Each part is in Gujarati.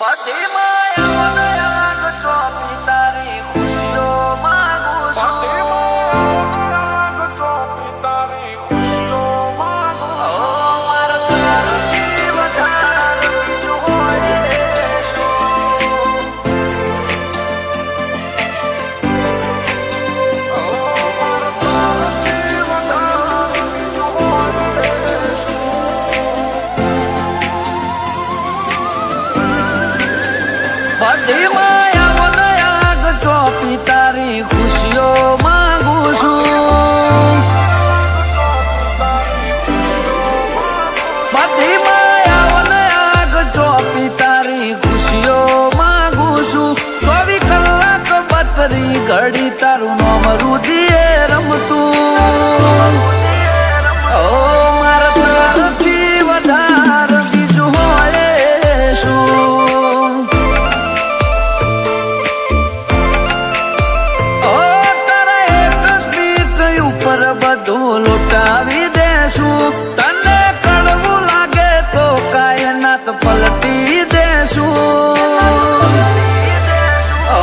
બધી માયા મને આગ ચોપી તારી ખુશીઓ માંગુ છું. મારા તારથી વધારે બીજું હોય શું? બધી માયા મને આગ ચોપી તારી ખુશીઓ માંગુ છું. બધી માયા મને આગ ચોપી તારી ખુશીઓ માંગુ છું. 24 કલાક 32 ઘડી તારું નામ રુધિરે રમતું. ઓ મારા તારથી વધારે બીજું હોય શું? બધું લૂંટાવી દેશું. તને કડવું લાગે તો કાયનાત પલટી દેશું. ઓ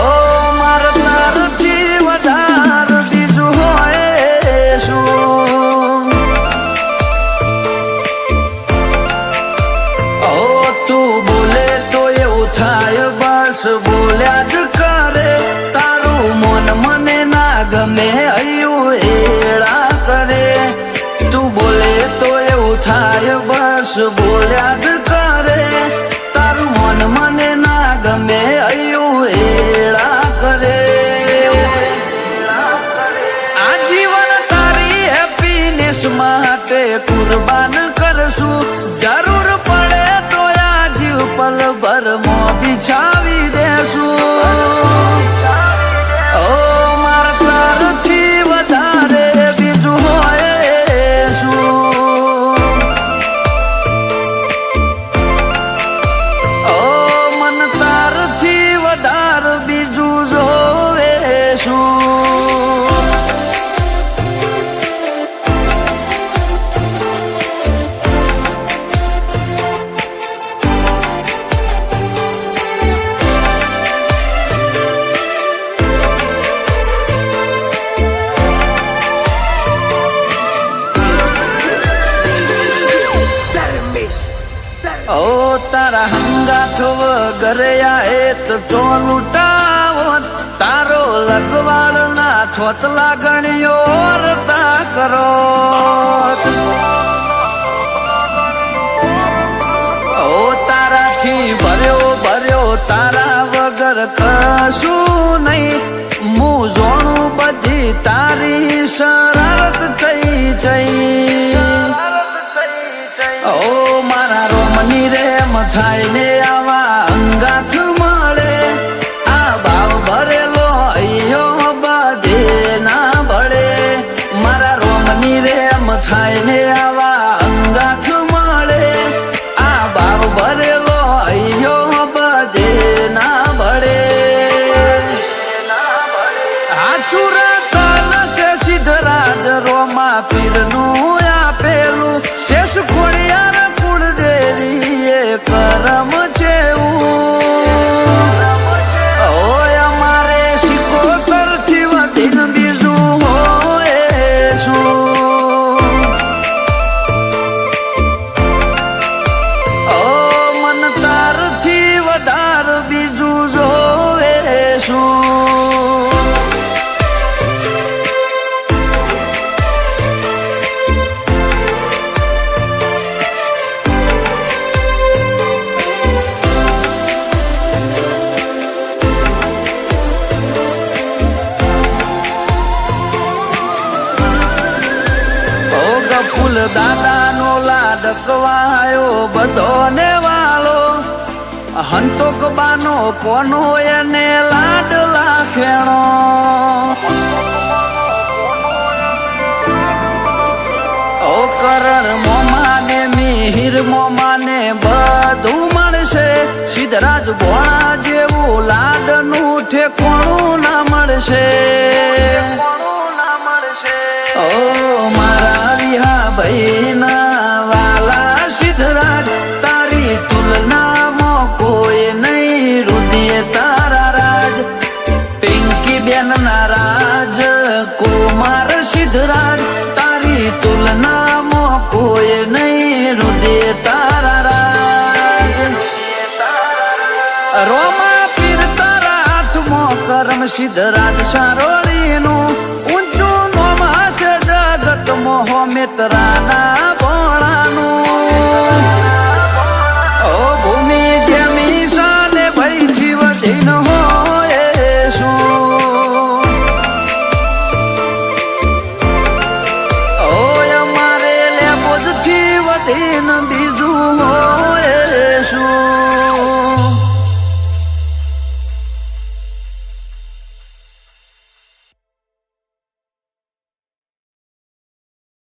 મારા તારથી વધારે બીજું હોય શું? ઓ તું બોલે તો એવું થાય બસ બોલ્યા જ કરે. તારું મન મને ના ગમે હૈયું એડા કરે. તું બોલે તો એવું થાય બસ બોલ્યા જ કરે. તારું મન મને ના ગમે હૈયું એડા કરે. આ જીવન તારી હેપીનેસ માટે કુરબાન કરશું. જરૂર પડે તો આ જીવ પલ ભર મોં બિછાવી દેશું. ઓ મારા તારથી વધારે બીજું હોય શું? ઓ મન તારથી વધારે બીજું જોવે શું? ઓ તારા હંગાથ વગર આયત તો લૂંટાવત. તારો લગવાળ ના થોત લાગણીઓ રતા કરો. ઓ તારાથી ભર્યો તારા વગર કશું નહીં. હું જોણું બધી તારી શરત થઈ. ઓ મારા રોમની રેમ થાય ને આવા અંગાથ મળે. આ ભાવ ભરેલો અయ్યો બધે ના ભળે. મારા રોમની રેમ થાય ને આવા અંગાથ મળે. આ ભાવ ભરેલો અయ్યો બધે ના ભળે. હાચુરા તન છે સિદ્ધરાજ રોમા પીરનું આપેલું. શેષ ખોડિયાર કુળદેવી એ કરમ છે. ઓય અમારે સિકોતરથી વધીને બીજું હોય શું? ઓ મન તારથી વધારે બીજું જોવે શું? ફૂલ દાદાનો લાડકવાયો બધો ને વાલો. હંતોક બાનો કોનો એને લાડ લાખેણો. ઓ કરણ મોમાને મિહિર મોમાને બધું મળશે. સિદ્ધરાજ ભોળા જેવું લાડનું ઠેકોણું ના મળશે. ઓ મારા વિહા ભાઈ ના વાલા સિદ્ધરાજ તારી તુલનામાં કોઈ નહીં. સિદ્ધરાજ સારોળીનું ઊંચું નોમ હશે જગત મોહ મિત્રાના